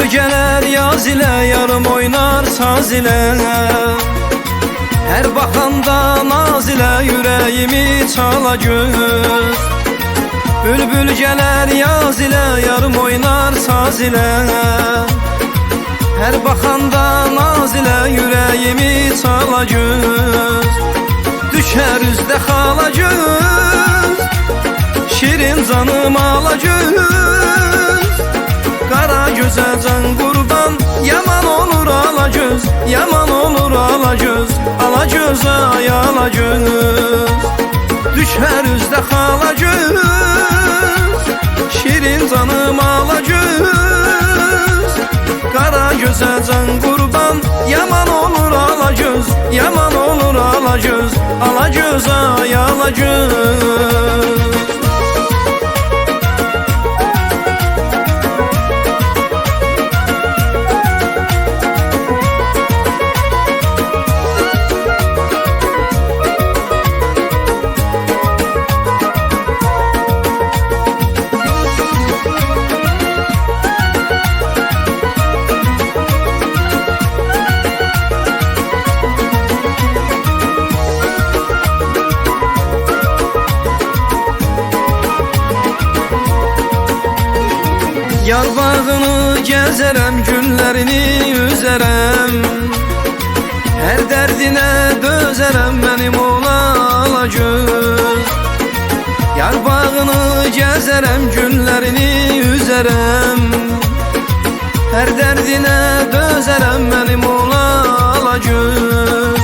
gələr yaz ilə, yarım oynar saz ilə. Hər baxanda naz ilə ürəyimi çala göz. Bülbül gələr yaz ilə, yarım oynar saz ilə. Hər baxanda naz ilə ürəyimi çala göz. Düşər üzdə xala göz, şirin canım ala göz. Qara gözə can qurban, yaman olur ala göz. Yaman olur ala göz, ala göz ay ala göz. Düşər üzdə xala göz, şirin canım ala göz. Qara gözə can qurban, yaman olur ala göz. Yaman olur ala göz, ala göz ay ala göz. Yar bağını gəzərəm, günlərini üzərəm. Hər dərdinə dözərəm, mənim ola göz. Yar bağını gəzərəm, günlərini üzərəm. Hər dərdinə dözərəm, mənim ola göz.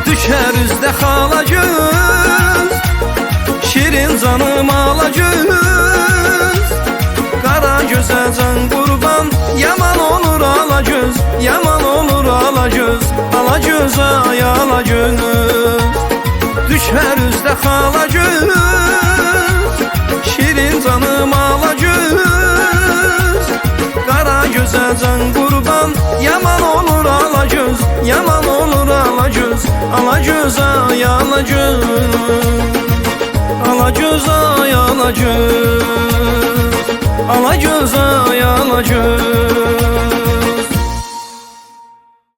Düşər üzdə xala göz, şirin canım ala göz. Qara gözə can qurban, yaman olur ala göz. Yaman olur ala göz, ala göz ay ala göz. Düşər üzdə xala göz, şirin canım ala göz. Qara gözə can qurban, yaman olur ala göz. Yaman olur ala göz, ala göz ay ala göz. Ala göz ay ala göz, ala göz ay ala göz.